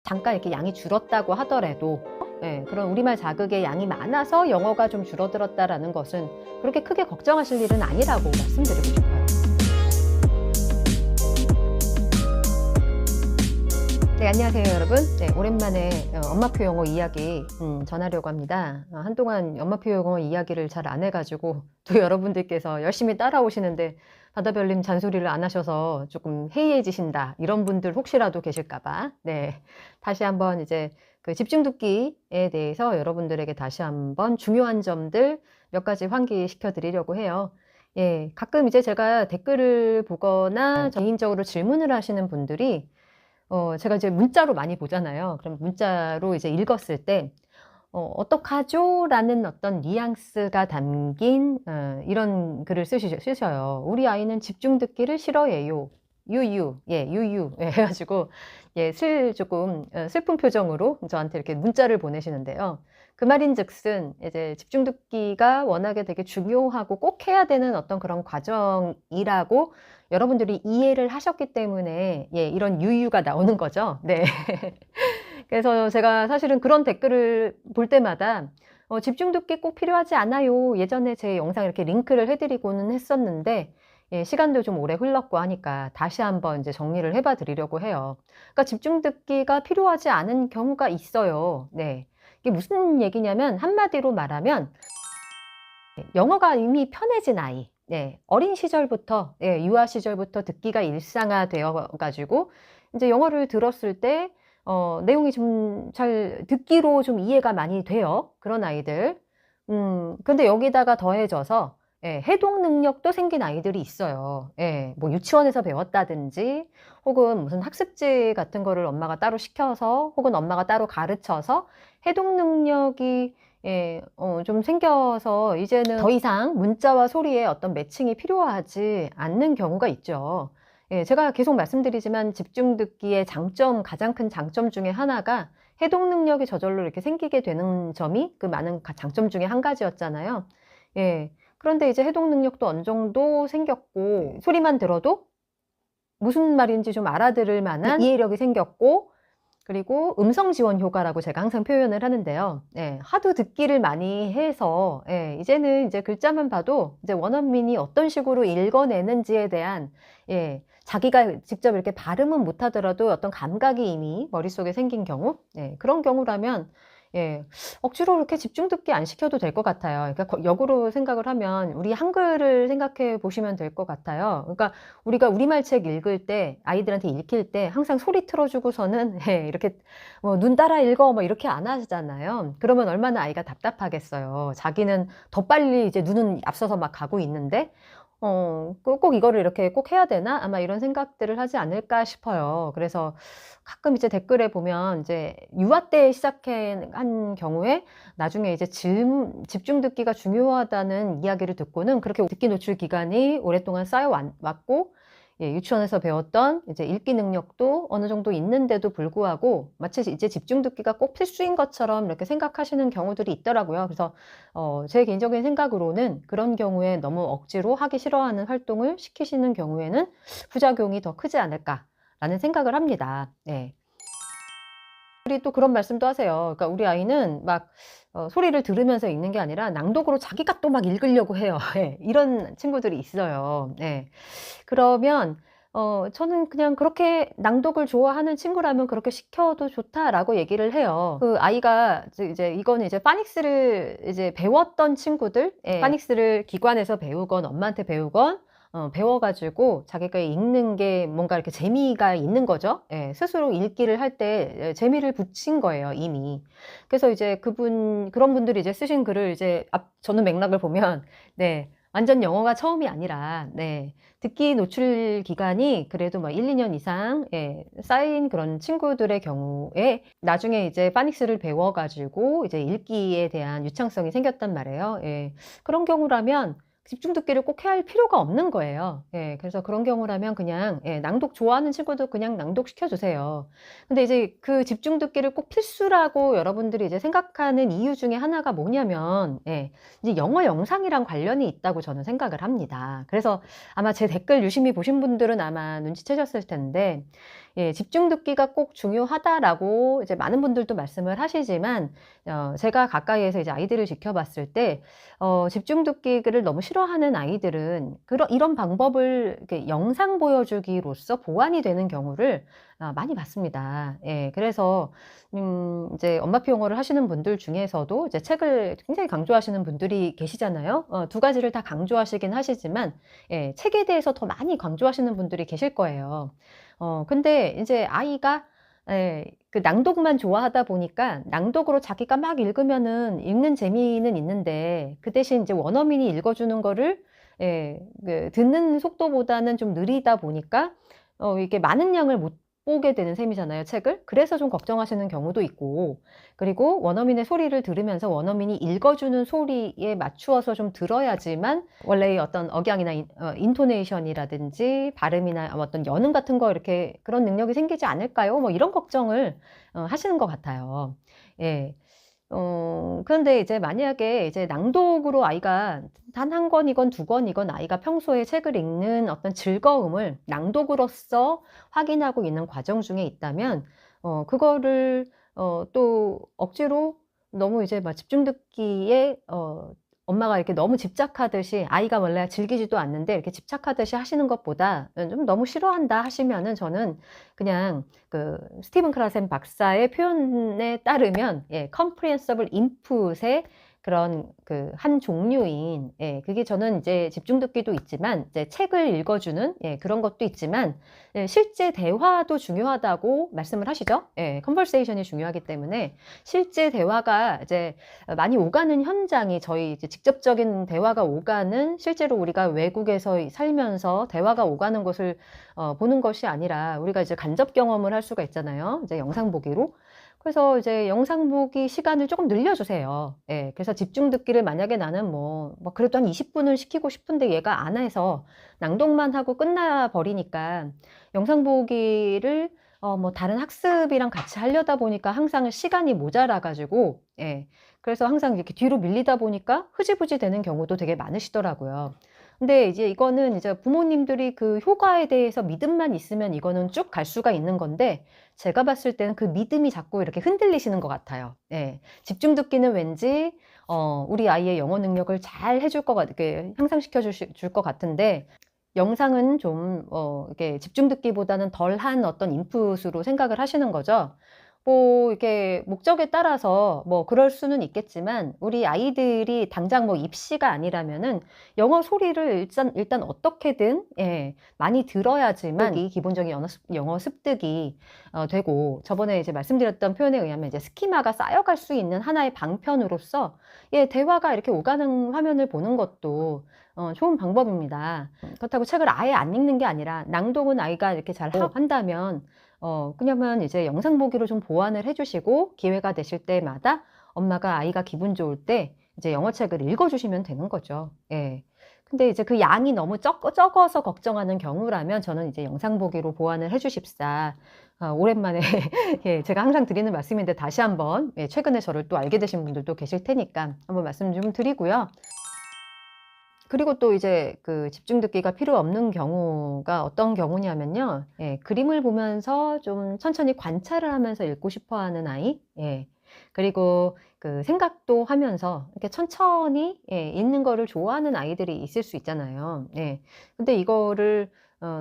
잠깐 이렇게 양이 줄었다고 하더라도 그런 우리말 자극의 양이 많아서 영어가 좀 줄어들었다라는 것은 그렇게 크게 걱정하실 일은 아니라고 말씀드리고 싶어요. 네, 안녕하세요 여러분. 네, 오랜만에 엄마표 영어 이야기 전하려고 합니다. 한동안 엄마표 영어 이야기를 잘 안 해가지고 또 여러분들께서 열심히 따라오시는데 바다별님 잔소리를 안 하셔서 조금 해이해지신다 이런 분들 혹시라도 계실까봐 다시 한번 이제 그 집중 듣기에 대해서 여러분들에게 다시 한번 중요한 점들 몇 가지 환기시켜 드리려고 해요. 예, 가끔 이제 제가 댓글을 보거나 개인적으로 질문을 하시는 분들이 제가 이제 문자로 많이 보잖아요. 그럼 문자로 이제 읽었을 때, 어떡하죠? 라는 어떤 뉘앙스가 담긴, 이런 글을 쓰셔요. 우리 아이는 집중 듣기를 싫어해요. 유유, 유유. 해가지고, 조금 슬픈 표정으로 저한테 이렇게 문자를 보내시는데요. 그 말인 즉슨, 이제 집중 듣기가 워낙에 되게 중요하고 꼭 해야 되는 어떤 그런 과정이라고 여러분들이 이해를 하셨기 때문에 이런 유유가 나오는 거죠. 네. 그래서 제가 사실은 그런 댓글을 볼 때마다 집중 듣기 꼭 필요하지 않아요. 예전에 제 영상 이렇게 링크를 해드리고는 했었는데 시간도 좀 오래 흘렀고 하니까 다시 한번 이제 정리를 해봐 드리려고 해요. 그러니까 집중 듣기가 필요하지 않은 경우가 있어요. 네. 이게 무슨 얘기냐면 한마디로 말하면 영어가 이미 편해진 아이. 어린 시절부터, 유아 시절부터 듣기가 일상화되어 가지고, 이제 영어를 들었을 때, 내용이 좀 잘 듣기로 좀 이해가 많이 돼요. 그런 아이들. 근데 여기다가 더해져서, 해독 능력도 생긴 아이들이 있어요. 뭐 유치원에서 배웠다든지, 혹은 무슨 학습지 같은 거를 엄마가 따로 시켜서, 혹은 엄마가 따로 가르쳐서 해독 능력이 좀 생겨서 이제는 더 이상 문자와 소리의 어떤 매칭이 필요하지 않는 경우가 있죠. 제가 계속 말씀드리지만 집중 듣기의 장점, 가장 큰 장점 중에 하나가 해독 능력이 저절로 이렇게 생기게 되는 점이 그 많은 장점 중에 한 가지였잖아요. 그런데 이제 해독 능력도 어느 정도 생겼고, 소리만 들어도 무슨 말인지 좀 알아들을 만한 이해력이 생겼고, 그리고 음성 지원 효과라고 제가 항상 표현을 하는데요. 하도 듣기를 많이 해서 이제는 이제 글자만 봐도 이제 원어민이 어떤 식으로 읽어내는지에 대한 자기가 직접 이렇게 발음은 못하더라도 어떤 감각이 이미 머릿속에 생긴 경우, 그런 경우라면 억지로 이렇게 집중 듣기 안 시켜도 될 것 같아요. 그러니까 역으로 생각을 하면 우리 한글을 생각해 보시면 될 것 같아요. 그러니까 우리가 우리말 책 읽을 때, 아이들한테 읽힐 때 항상 소리 틀어주고서는 이렇게 눈 따라 읽어 뭐 이렇게 안 하잖아요. 그러면 얼마나 아이가 답답하겠어요. 자기는 더 빨리 이제 눈은 앞서서 막 가고 있는데 꼭 이거를 이렇게 꼭 해야 되나? 아마 이런 생각들을 하지 않을까 싶어요. 그래서 가끔 이제 댓글에 보면 이제 유아 때 시작한 경우에 나중에 이제 집중 듣기가 중요하다는 이야기를 듣고는 그렇게 듣기 노출 기간이 오랫동안 쌓여왔고, 유치원에서 배웠던 이제 읽기 능력도 어느 정도 있는데도 불구하고 마치 이제 집중 듣기가 꼭 필수인 것처럼 이렇게 생각하시는 경우들이 있더라고요. 그래서 제 개인적인 생각으로는 그런 경우에 너무 억지로 하기 싫어하는 활동을 시키시는 경우에는 부작용이 더 크지 않을까라는 생각을 합니다. 또 그런 말씀도 하세요. 그러니까 우리 아이는 막 소리를 들으면서 읽는 게 아니라 낭독으로 자기가 또 막 읽으려고 해요. 이런 친구들이 있어요. 그러면 저는 그냥 그렇게 낭독을 좋아하는 친구라면 그렇게 시켜도 좋다라고 얘기를 해요. 그 아이가 이제 이거는 이제 파닉스를 이제 배웠던 친구들, 파닉스를 기관에서 배우건 엄마한테 배우건 배워가지고 자기가 읽는 게 뭔가 이렇게 재미가 있는 거죠. 스스로 읽기를 할 때 재미를 붙인 거예요, 이미. 그래서 이제 그런 분들이 이제 쓰신 글을 이제 저는 맥락을 보면, 완전 영어가 처음이 아니라, 듣기 노출 기간이 그래도 뭐 1, 2년 이상, 쌓인 그런 친구들의 경우에 나중에 이제 파닉스를 배워가지고 이제 읽기에 대한 유창성이 생겼단 말이에요. 그런 경우라면 집중 듣기를 꼭 해야 할 필요가 없는 거예요. 그래서 그런 경우라면 그냥 낭독 좋아하는 친구도 그냥 낭독 시켜주세요. 근데 이제 그 집중 듣기를 꼭 필수라고 여러분들이 이제 생각하는 이유 중에 하나가 뭐냐면 이제 영어 영상이랑 관련이 있다고 저는 생각을 합니다. 그래서 아마 제 댓글 유심히 보신 분들은 아마 눈치채셨을 텐데 예, 집중 듣기가 꼭 중요하다라고 이제 많은 분들도 말씀을 하시지만, 제가 가까이에서 이제 아이들을 지켜봤을 때, 집중 듣기를 너무 싫어하는 아이들은 이런 방법을 이렇게 영상 보여주기로써 보완이 되는 경우를 많이 봤습니다. 예, 그래서, 이제 엄마표 영어를 하시는 분들 중에서도 이제 책을 굉장히 강조하시는 분들이 계시잖아요. 두 가지를 다 강조하시긴 하시지만, 예, 책에 대해서 더 많이 강조하시는 분들이 계실 거예요. 근데 이제 아이가 예, 그 낭독만 좋아하다 보니까 낭독으로 자기가 막 읽으면은 읽는 재미는 있는데, 그 대신 이제 원어민이 읽어주는 거를 예, 그 듣는 속도보다는 좀 느리다 보니까 이게 많은 양을 못 보게 되는 셈이잖아요, 책을. 그래서 좀 걱정하시는 경우도 있고, 그리고 원어민의 소리를 들으면서 원어민이 읽어주는 소리에 맞추어서 좀 들어야지만 원래의 어떤 억양이나 인토네이션이라든지 발음이나 어떤 연음 같은 거 이렇게 그런 능력이 생기지 않을까요? 뭐 이런 걱정을 하시는 것 같아요. 예. 그런데 이제 만약에 이제 낭독으로 아이가 단 한 권이건 두 권이건 아이가 평소에 책을 읽는 어떤 즐거움을 낭독으로써 확인하고 있는 과정 중에 있다면, 그거를 또 억지로 너무 이제 막 집중 듣기에 엄마가 이렇게 너무 집착하듯이, 아이가 원래 즐기지도 않는데 이렇게 집착하듯이 하시는 것보다 좀 너무 싫어한다 하시면은, 저는 그냥 그 스티븐 크라센 박사의 표현에 따르면, 예, comprehensible input의 그런 그 한 종류인, 예, 그게 저는 이제 집중 듣기도 있지만 이제 책을 읽어주는, 예, 그런 것도 있지만, 예, 실제 대화도 중요하다고 말씀을 하시죠. 예, 컨버세이션이 중요하기 때문에 실제 대화가 이제 많이 오가는 현장이, 저희 이제 직접적인 대화가 오가는, 실제로 우리가 외국에서 살면서 대화가 오가는 것을 보는 것이 아니라 우리가 이제 간접 경험을 할 수가 있잖아요. 이제 영상 보기로. 그래서 이제 영상 보기 시간을 조금 늘려주세요. 예, 그래서 집중 듣기를 만약에 나는 뭐 그래도 한 20분을 시키고 싶은데 얘가 안 해서 낭독만 하고 끝나 버리니까, 영상 보기를 뭐 다른 학습이랑 같이 하려다 보니까 항상 시간이 모자라 가지고, 예, 그래서 항상 이렇게 뒤로 밀리다 보니까 흐지부지 되는 경우도 되게 많으시더라고요. 근데 이제 이거는 이제 부모님들이 그 효과에 대해서 믿음만 있으면 이거는 쭉 갈 수가 있는 건데, 제가 봤을 때는 그 믿음이 자꾸 이렇게 흔들리시는 것 같아요. 예. 집중 듣기는 왠지 우리 아이의 영어 능력을 잘 해줄 것 이렇게 향상시켜 줄 것 같은데, 영상은 좀 이렇게 집중 듣기보다는 덜한 어떤 인풋으로 생각을 하시는 거죠. 뭐 이렇게 목적에 따라서 뭐 그럴 수는 있겠지만, 우리 아이들이 당장 뭐 입시가 아니라면은 영어 소리를 일단 어떻게든, 예, 많이 들어야지만 이 기본적인 영어 습득이 되고, 저번에 이제 말씀드렸던 표현에 의하면 이제 스키마가 쌓여갈 수 있는 하나의 방편으로서, 예, 대화가 이렇게 오가는 화면을 보는 것도 좋은 방법입니다. 그렇다고 책을 아예 안 읽는 게 아니라, 낭독은 아이가 이렇게 잘 한다면 그러면 이제 영상 보기로 좀 보완을 해주시고, 기회가 되실 때마다 엄마가 아이가 기분 좋을 때 이제 영어책을 읽어주시면 되는 거죠. 예. 근데 이제 그 양이 너무 적어서 걱정하는 경우라면, 저는 이제 영상 보기로 보완을 해주십사. 오랜만에 예, 제가 항상 드리는 말씀인데 다시 한번, 예, 최근에 저를 또 알게 되신 분들도 계실 테니까 한번 말씀 좀 드리고요. 그리고 또 이제 그 집중 듣기가 필요 없는 경우가 어떤 경우냐면요. 예, 그림을 보면서 좀 천천히 관찰을 하면서 읽고 싶어 하는 아이. 예. 그리고 그 생각도 하면서 이렇게 천천히, 예, 읽는 거를 좋아하는 아이들이 있을 수 있잖아요. 예. 근데 이거를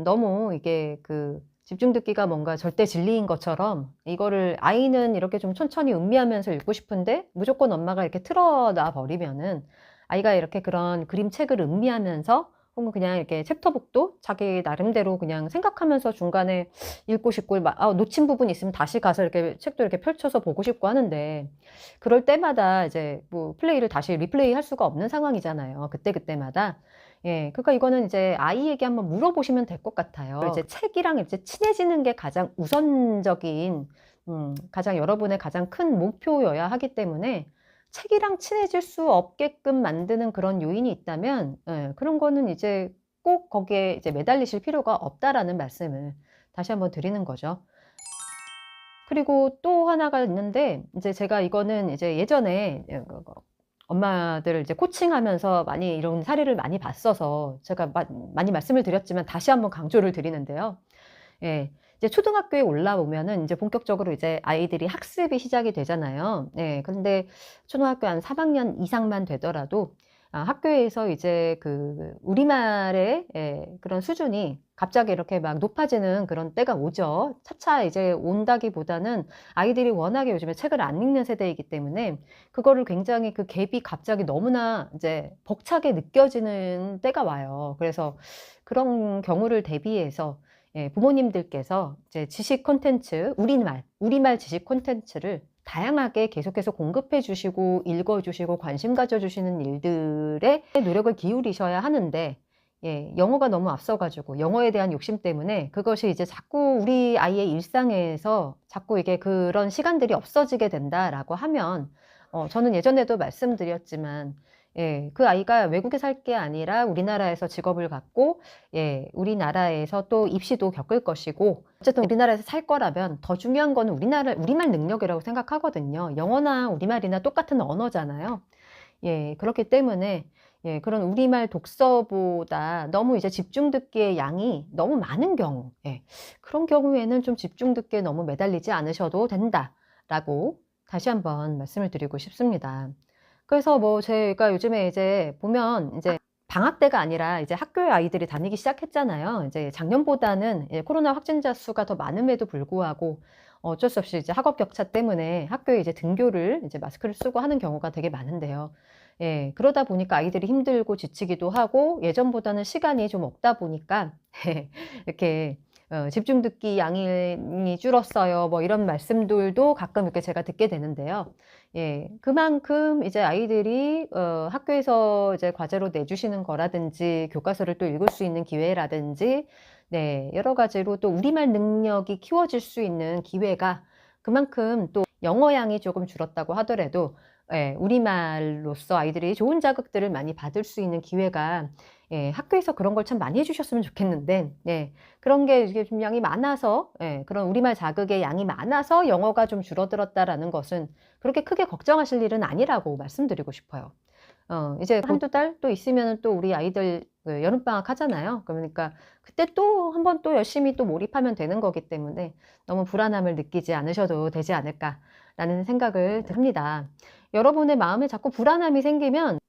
너무 이게 그 집중 듣기가 뭔가 절대 진리인 것처럼, 이거를 아이는 이렇게 좀 천천히 음미하면서 읽고 싶은데 무조건 엄마가 이렇게 틀어놔 버리면은, 아이가 이렇게 그런 그림책을 음미하면서, 혹은 그냥 이렇게 챕터북도 자기 나름대로 그냥 생각하면서 중간에 읽고 싶고, 놓친 부분이 있으면 다시 가서 이렇게 책도 이렇게 펼쳐서 보고 싶고 하는데, 그럴 때마다 이제 뭐 플레이를 다시 리플레이 할 수가 없는 상황이잖아요. 그때그때마다. 예, 그러니까 이거는 이제 아이에게 한번 물어보시면 될 것 같아요. 이제 책이랑 이제 친해지는 게 가장 우선적인, 가장 여러분의 가장 큰 목표여야 하기 때문에, 책이랑 친해질 수 없게끔 만드는 그런 요인이 있다면, 예, 그런 거는 이제 꼭 거기에 이제 매달리실 필요가 없다라는 말씀을 다시 한번 드리는 거죠. 그리고 또 하나가 있는데, 이제 제가 이거는 이제 예전에 엄마들을 이제 코칭하면서 많이 이런 사례를 많이 봤어서 제가 많이 말씀을 드렸지만 다시 한번 강조를 드리는데요. 예. 이제 초등학교에 올라오면은 이제 본격적으로 이제 아이들이 학습이 시작이 되잖아요. 네. 근데 초등학교 한 3학년 이상만 되더라도 학교에서 이제 그 우리말의 그런 수준이 갑자기 이렇게 막 높아지는 그런 때가 오죠. 차차 이제 온다기보다는 아이들이 워낙에 요즘에 책을 안 읽는 세대이기 때문에 그거를 굉장히 그 갭이 갑자기 너무나 이제 벅차게 느껴지는 때가 와요. 그래서 그런 경우를 대비해서 부모님들께서 이제 지식 콘텐츠, 우리말 지식 콘텐츠를 다양하게 계속해서 공급해 주시고 읽어 주시고 관심 가져 주시는 일들에 노력을 기울이셔야 하는데 영어가 너무 앞서 가지고 영어에 대한 욕심 때문에 그것이 이제 자꾸 우리 아이의 일상에서 자꾸 이게 그런 시간들이 없어지게 된다라고 하면 저는 예전에도 말씀드렸지만 그 아이가 외국에 살 게 아니라 우리나라에서 직업을 갖고 우리나라에서 또 입시도 겪을 것이고 어쨌든 우리나라에서 살 거라면 더 중요한 거는 우리말 능력이라고 생각하거든요. 영어나 우리말이나 똑같은 언어잖아요. 그렇기 때문에 그런 우리말 독서보다 너무 이제 집중 듣기의 양이 너무 많은 경우, 그런 경우에는 좀 집중 듣기에 너무 매달리지 않으셔도 된다라고 다시 한번 말씀을 드리고 싶습니다. 그래서 뭐 제가 요즘에 이제 보면 이제 방학 때가 아니라 이제 학교에 아이들이 다니기 시작했잖아요. 이제 작년보다는 코로나 확진자 수가 더 많음에도 불구하고 어쩔 수 없이 이제 학업 격차 때문에 학교에 이제 등교를 이제 마스크를 쓰고 하는 경우가 되게 많은데요. 그러다 보니까 아이들이 힘들고 지치기도 하고 예전보다는 시간이 좀 없다 보니까 이렇게 집중 듣기 양이 줄었어요. 뭐 이런 말씀들도 가끔 이렇게 제가 듣게 되는데요. 그만큼 이제 아이들이 학교에서 이제 과제로 내주시는 거라든지 교과서를 또 읽을 수 있는 기회라든지 여러 가지로 또 우리말 능력이 키워질 수 있는 기회가 그만큼 또 영어양이 조금 줄었다고 하더라도 우리말로서 아이들이 좋은 자극들을 많이 받을 수 있는 기회가 학교에서 그런 걸 참 많이 해주셨으면 좋겠는데 그런 게 이게 좀 양이 많아서 그런 우리말 자극의 양이 많아서 영어가 좀 줄어들었다라는 것은 그렇게 크게 걱정하실 일은 아니라고 말씀드리고 싶어요. 이제 한두 달 또 있으면 또 우리 아이들 그 여름방학 하잖아요. 그러니까 그때 또 한번 또 열심히 또 몰입하면 되는 거기 때문에 너무 불안함을 느끼지 않으셔도 되지 않을까라는 생각을 합니다. 여러분의 마음에 자꾸 불안함이 생기면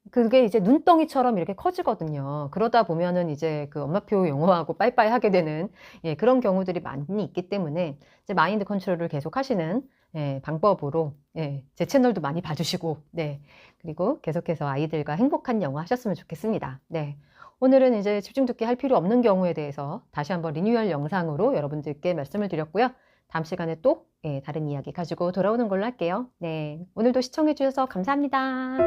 그게 이제 눈덩이처럼 이렇게 커지거든요. 그러다 보면은 이제 그 엄마표 영어하고 빠이빠이 하게 되는 그런 경우들이 많이 있기 때문에 이제 마인드 컨트롤을 계속 하시는 방법으로 제 채널도 많이 봐주시고 그리고 계속해서 아이들과 행복한 영어 하셨으면 좋겠습니다. 오늘은 이제 집중 듣기 할 필요 없는 경우에 대해서 다시 한번 리뉴얼 영상으로 여러분들께 말씀을 드렸고요. 다음 시간에 또 다른 이야기 가지고 돌아오는 걸로 할게요. 오늘도 시청해 주셔서 감사합니다.